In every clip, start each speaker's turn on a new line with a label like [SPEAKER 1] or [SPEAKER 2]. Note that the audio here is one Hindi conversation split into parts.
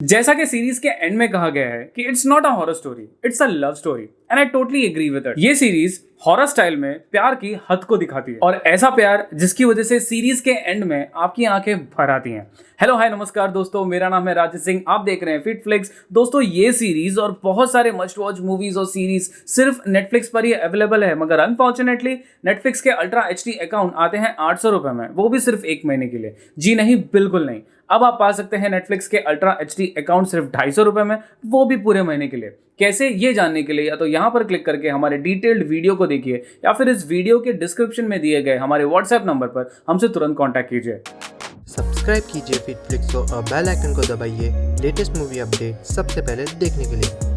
[SPEAKER 1] जैसा कि सीरीज के एंड में कहा गया है कि it's not a horror story, it's a love story and I totally agree with it. ये सीरीज हॉरर स्टाइल में प्यार की हद को दिखाती है और ऐसा प्यार जिसकी वजह से सीरीज के एंड में आपकी आंखें भर आती हैं। हेलो हाय नमस्कार दोस्तों, मेरा नाम है राजेश सिंह, आप देख रहे हैं फिट फ्लिक्स। दोस्तों ये सीरीज और बहुत सारे मस्ट वॉच मूवीज और सीरीज सिर्फ नेटफ्लिक्स पर ही अवेलेबल है, मगर अनफॉर्चुनेटली नेटफ्लिक्स के अल्ट्रा एचडी अकाउंट आते हैं 800 रुपए में, वो भी सिर्फ एक महीने के लिए। जी नहीं, बिल्कुल नहीं। अब आप पा सकते हैं नेटफ्लिक्स के अल्ट्रा एचडी अकाउंट सिर्फ 250 रुपए में, वो भी पूरे महीने के लिए। कैसे, ये जानने के लिए या तो यहाँ पर क्लिक करके हमारे डिटेल्ड वीडियो को देखिए या फिर इस वीडियो के डिस्क्रिप्शन में दिए गए हमारे व्हाट्सएप नंबर पर हमसे तुरंत कॉन्टैक्ट कीजिए।
[SPEAKER 2] सब्सक्राइब कीजिए फिटफ्लिक्स को और बेल आइकन को दबाइए लेटेस्ट मूवी अपडेट सबसे पहले देखने के लिए।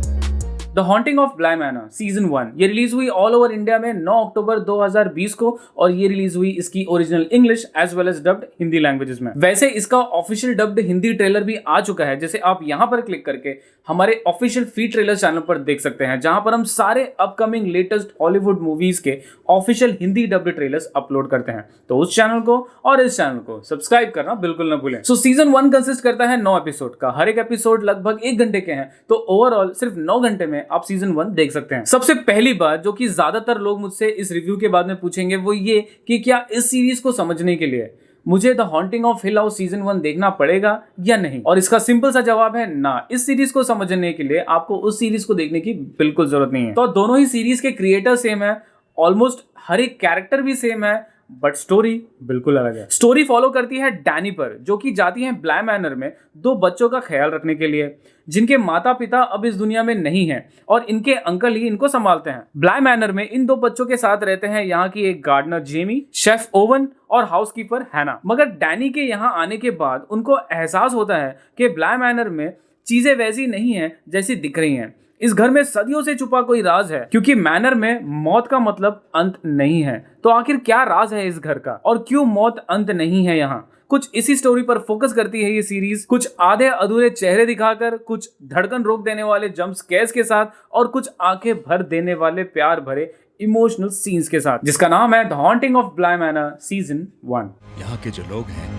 [SPEAKER 1] The haunting of Bly Manor season 1 ये रिलीज हुई ऑल ओवर इंडिया में 9 अक्टूबर 2020 को और ये रिलीज हुई इसकी original English as well as dubbed Hindi languages में। वैसे इसका ऑफिशियल डब्ड हिंदी ट्रेलर भी आ चुका है, जैसे आप यहाँ पर क्लिक करके हमारे ऑफिशियल फ्री ट्रेलर चैनल पर देख सकते हैं, जहां पर हम सारे अपकमिंग लेटेस्ट हॉलीवुड मूवीज के official Hindi dubbed trailers upload करते हैं। तो उस चैनल को और इस चैनल को सब्सक्राइब करना बिल्कुल ना भूलें। सो सीजन 1 कंसिस्ट करता है 9 एपिसोड का, हर एक एपिसोड लगभग 1 घंटे के हैं, तो ओवरऑल सिर्फ 9 घंटे में आप सीजन 1 देख सकते हैं। सबसे पहली बात जो कि ज्यादातर लोग मुझसे इस रिव्यू के बाद में पूछेंगे वो ये कि क्या इस सीरीज को समझने के लिए मुझे the haunting of Hill House season 1 देखना पड़ेगा या नहीं। और इसका सिंपल सा जवाब है ना। इस सीरीज को समझने के लिए आपको उस सीरीज को देखने की बिल्कुल जरूरत नहीं है। तो दोनों ही सीरीज के क्रिएटर सेम है, ऑलमोस्ट हर एक कैरेक्टर भी सेम है, बट स्टोरी बिल्कुल अलग है। स्टोरी फॉलो करती है डैनी पर, जो कि जाती है ब्लाई मैनर में 2 बच्चों का ख्याल रखने के लिए, जिनके माता पिता अब इस दुनिया में नहीं हैं और इनके अंकल ही इनको संभालते हैं। ब्लाई मैनर में इन 2 बच्चों के साथ रहते हैं यहाँ की एक गार्डनर जेमी, शेफ ओवन और हाउसकीपर हैना। मगर डैनी के यहाँ आने के बाद उनको एहसास होता है कि ब्लाई मैनर में चीजें वैसी नहीं है जैसी दिख रही हैं। इस घर में सदियों से छुपा कोई राज है, क्योंकि मैनर में मौत का मतलब अंत नहीं है। तो आखिर क्या राज है इस घर का और क्यों मौत अंत नहीं है यहाँ? कुछ इसी स्टोरी पर फोकस करती है ये सीरीज, कुछ आधे अधूरे चेहरे दिखाकर, कुछ धड़कन रोक देने वाले जंप स्केयर्स के साथ और कुछ आंखें भर देने वाले प्यार भरे इमोशनल सीन्स के साथ, जिसका नाम है the haunting of Bly Manor season 1।
[SPEAKER 3] यहाँ के जो लोग हैं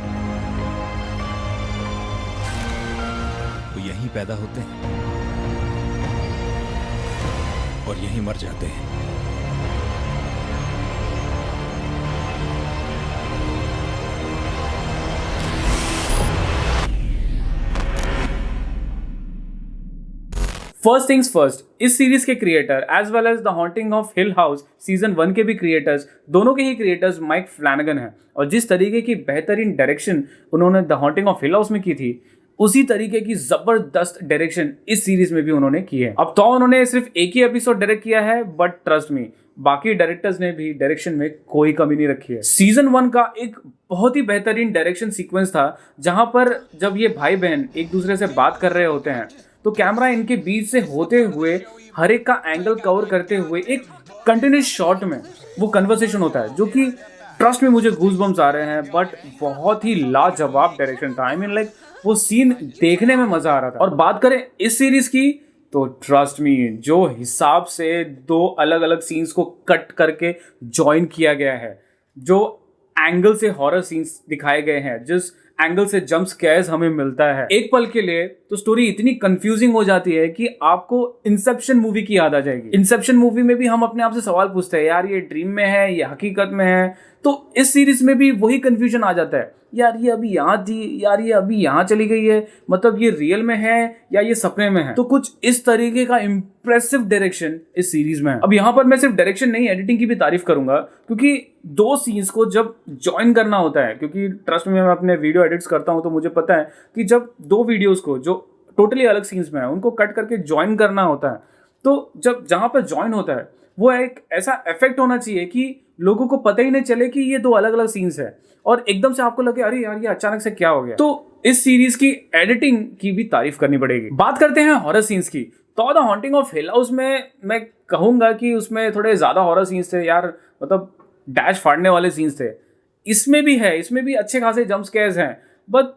[SPEAKER 3] वो यहीं पैदा होते हैं और यहीं मर जाते हैं।
[SPEAKER 1] फर्स्ट थिंग्स फर्स्ट, इस सीरीज के creator as well as the haunting of Hill House season 1 के भी क्रिएटर्स, दोनों के ही क्रिएटर्स माइक फ्लैनेगन हैं। और जिस तरीके की बेहतरीन डायरेक्शन उन्होंने the haunting of Hill house में की थी, उसी तरीके की जबरदस्त डायरेक्शन इस सीरीज में भी उन्होंने की है। अब तो उन्होंने सिर्फ एक ही एपिसोड डायरेक्ट किया है, बट ट्रस्ट मी, बाकी डायरेक्टर्स ने भी डायरेक्शन में कोई कमी नहीं रखी है। सीजन 1 का एक बहुत ही बेहतरीन डायरेक्शन सीक्वेंस था, जहां पर जब ये भाई बहन एक दूसरे से बात कर रहे होते हैं तो कैमरा इनके बीच से होते हुए हर एक का एंगल कवर करते हुए एक कंटिन्यूस शॉट में वो कन्वर्सेशन होता है, जो कि ट्रस्ट में मुझे गूज़बम्स आ रहे हैं, बट बहुत ही लाजवाब डायरेक्शन था। आई मीन लाइक वो सीन देखने में मजा आ रहा था। और बात करें इस सीरीज की तो ट्रस्ट मी, जो हिसाब से 2 अलग अलग सीन्स को कट करके ज्वाइन किया गया है, जो एंगल से हॉरर सीन्स दिखाए गए हैं, जिस एंगल से जंप स्केयर्स हमें मिलता है एक पल के लिए, तो स्टोरी इतनी कंफ्यूजिंग हो जाती है कि आपको इंसेप्शन मूवी की याद आ जाएगी। इंसेप्शन मूवी में भी हम अपने आप से सवाल पूछते हैं, यार ये ड्रीम में है, ये हकीकत में है। तो इस सीरीज में भी वही कंफ्यूजन आ जाता है, यार ये अभी यहाँ थी, यार ये अभी यहाँ चली गई है, मतलब ये रियल में है या ये सपने में है। तो कुछ इस तरीके का इंप्रेसिव डायरेक्शन इस सीरीज में है। अब यहाँ पर मैं सिर्फ डायरेक्शन नहीं, एडिटिंग की भी तारीफ करूंगा, क्योंकि 2 सीन्स को जब ज्वाइन करना होता है, क्योंकि ट्रस्ट में मैं अपने वीडियो एडिट्स करता हूँ तो मुझे पता है कि जब 2 वीडियोस को जो टोटली अलग सीन्स में है उनको कट करके ज्वाइन करना होता है, तो जब जहाँ पर ज्वाइन होता है वो एक ऐसा इफेक्ट होना चाहिए कि लोगों को पता ही नहीं चले कि ये 2 अलग अलग सीन्स है और एकदम से आपको लगे अरे यार ये अचानक से क्या हो गया। तो इस सीरीज की एडिटिंग की भी तारीफ करनी पड़ेगी। बात करते हैं हॉरर सीन्स की, तो the haunting of Hill house में मैं कहूंगा कि उसमें थोड़े ज्यादा हॉरर सीन्स थे यार, मतलब डैश फाड़ने वाले सीन्स थे। इसमें भी है, इसमें भी अच्छे खासे जंप स्केयर्स हैं, but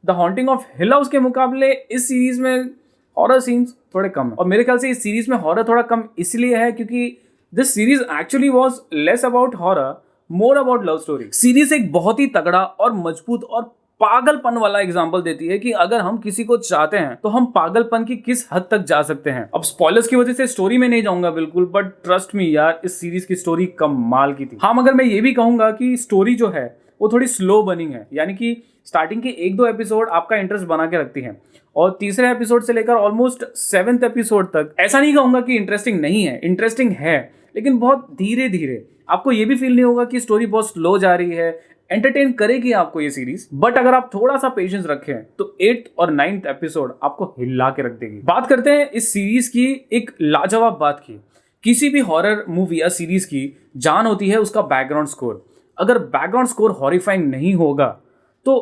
[SPEAKER 1] the haunting of Hill house के मुकाबले इस सीरीज में हॉरर सीन्स थोड़े कम है। और मेरे ख्याल से इस सीरीज में हॉरर थोड़ा कम इसलिए है क्योंकि this series actually was less about horror, more about love story. Series एक बहुत ही तगड़ा और मजबूत और पागलपन वाला एग्जाम्पल देती है कि अगर हम किसी को चाहते हैं तो हम पागलपन की किस हद तक जा सकते हैं। अब स्पॉयलर्स की वजह से स्टोरी में नहीं जाऊंगा बिल्कुल, बट ट्रस्ट मी यार, इस सीरीज की स्टोरी कमाल की थी। हाँ, मगर मैं ये भी कहूंगा कि स्टोरी जो है वो थोड़ी स्लो बनी है, यानी कि स्टार्टिंग के 1-2 एपिसोड आपका इंटरेस्ट बना के रखती है और तीसरे एपिसोड से लेकर ऑलमोस्ट 7th एपिसोड तक ऐसा नहीं कहूंगा कि इंटरेस्टिंग नहीं है, इंटरेस्टिंग है, लेकिन बहुत धीरे धीरे। आपको ये भी फील नहीं होगा कि स्टोरी बहुत स्लो जा रही है, एंटरटेन करेगी आपको ये सीरीज। बट अगर आप थोड़ा सा पेशेंस रखें तो 8th और 9th एपिसोड आपको हिला के रख देगी। बात करते हैं इस सीरीज की एक लाजवाब बात की। किसी भी हॉरर मूवी या सीरीज की जान होती है उसका बैकग्राउंड स्कोर। अगर बैकग्राउंड स्कोर हॉरिफाइंग नहीं होगा तो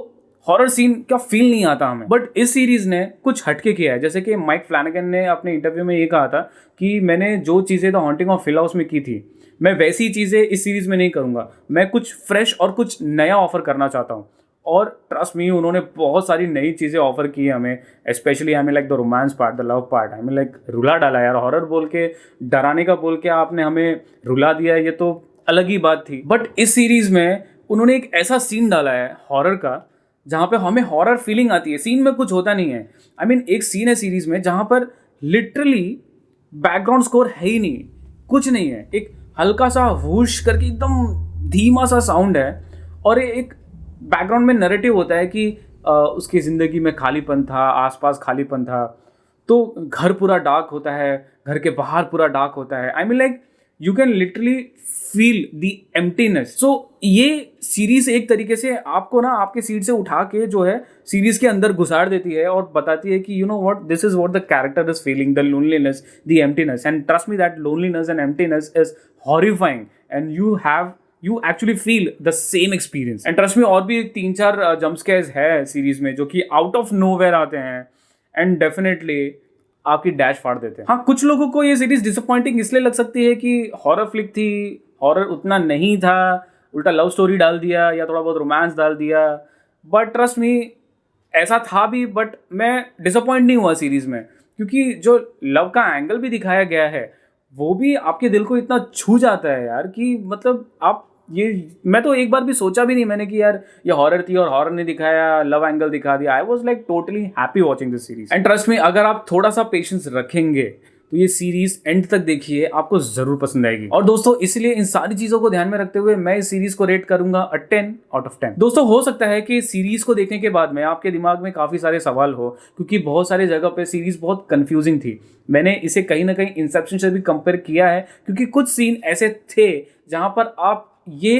[SPEAKER 1] हॉरर सीन का फील नहीं आता हमें। बट इस सीरीज ने कुछ हटके किया है, जैसे कि माइक फ्लैनेगन ने अपने इंटरव्यू में ये कहा था कि मैंने जो चीज़ें the haunting of Hill house में की थी, मैं वैसी चीज़ें इस सीरीज में नहीं करूँगा। मैं कुछ फ्रेश और कुछ नया ऑफर करना चाहता हूँ। और ट्रस्ट मी, उन्होंने बहुत सारी नई चीज़ें ऑफर की हमें, specially I mean like the romance part, the love part. I mean like रुला डाला यार, हॉरर बोल के, डराने का बोल के आपने हमें रुला दिया, ये तो अलग ही बात थी। बट इस सीरीज में उन्होंने एक ऐसा सीन डाला है हॉरर का जहाँ पे हमें हॉरर फीलिंग आती है। सीन में कुछ होता नहीं है, आई मीन एक सीन है सीरीज में जहाँ पर लिटरली बैकग्राउंड स्कोर है ही नहीं, कुछ नहीं है, एक हल्का सा वूश करके एकदम धीमा सा साउंड है और एक बैकग्राउंड में नैरेटिव होता है कि उसकी ज़िंदगी में खालीपन था, आसपास खालीपन था, तो घर पूरा डार्क होता है, घर के बाहर पूरा डार्क होता है। I mean like you can literally feel the emptiness. So ये सीरीज एक तरीके से आपको ना आपके सीट से उठा के जो है सीरीज के अंदर घुसाड़ देती है और बताती है कि you know what, this is what the character is feeling, the loneliness, the emptiness. And trust me, that loneliness and emptiness is horrifying and you actually feel the same experience. And trust me, और भी 3-4 जंप स्केयर्स है सीरीज में जो कि आउट ऑफ नोवेयर आते हैं एंड डेफिनेटली आपकी डैश फाड़ देते हैं। हाँ, कुछ लोगों को ये सीरीज डिसअपॉइंटिंग इसलिए लग सकती है कि हॉरर फ्लिक थी, हॉरर उतना नहीं था, उल्टा लव स्टोरी डाल दिया या थोड़ा बहुत रोमांस डाल दिया। बट ट्रस्ट मी, ऐसा था भी, बट मैं डिसअपॉइंट नहीं हुआ सीरीज में, क्योंकि जो लव का एंगल भी दिखाया गया है वो भी आपके दिल को इतना छू जाता है यार कि मतलब आप ये, मैं तो एक बार भी सोचा भी नहीं मैंने कि यार ये हॉरर थी और हॉरर ने दिखाया, लव एंगल दिखा दिया। I was like totally happy watching this series. And trust me, अगर आप थोड़ा सा पेशेंस रखेंगे तो ये सीरीज एंड तक देखिए, आपको जरूर पसंद आएगी। और दोस्तों, इसलिए इन सारी चीजों को ध्यान में रखते हुए मैं इस सीरीज को रेट करूंगा 10 out of 10। दोस्तों, हो सकता है कि सीरीज को देखने के बाद में आपके दिमाग में काफी सारे सवाल हो, क्योंकि बहुत सारे जगह पे सीरीज बहुत कंफ्यूजिंग थी। मैंने इसे कहीं ना कहीं इंसेप्शन से भी कंपेयर किया है, क्योंकि कुछ सीन ऐसे थे जहां पर आप ये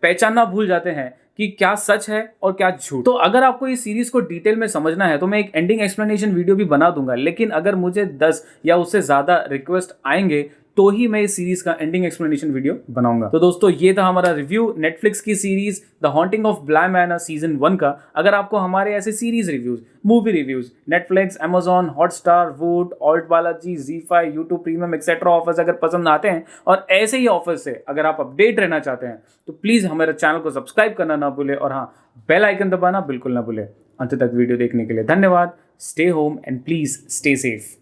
[SPEAKER 1] पहचानना भूल जाते हैं कि क्या सच है और क्या झूठ। तो अगर आपको इस सीरीज को डिटेल में समझना है तो मैं एक एंडिंग एक्सप्लेनेशन वीडियो भी बना दूंगा, लेकिन अगर मुझे 10 या उससे ज़्यादा रिक्वेस्ट आएंगे तो ही मैं इस सीरीज का एंडिंग एक्सप्लेनेशन वीडियो बनाऊंगा। तो दोस्तों, ये था हमारा रिव्यू नेटफ्लिक्स की series the haunting of Bly Manor season 1 का। अगर आपको हमारे ऐसे series reviews, movie reviews, Netflix, Amazon, Hotstar, Voot, Alt Balaji, ZEE5, YouTube premium etcetera offers अगर पसंद आते हैं और ऐसे ही ऑफर से अगर आप अपडेट रहना चाहते हैं तो प्लीज़ हमारे चैनल को सब्सक्राइब करना ना भूलें और हाँ, बेल आइकन दबाना बिल्कुल ना भूलें। अंत तक वीडियो देखने के लिए धन्यवाद। Stay home and please stay safe.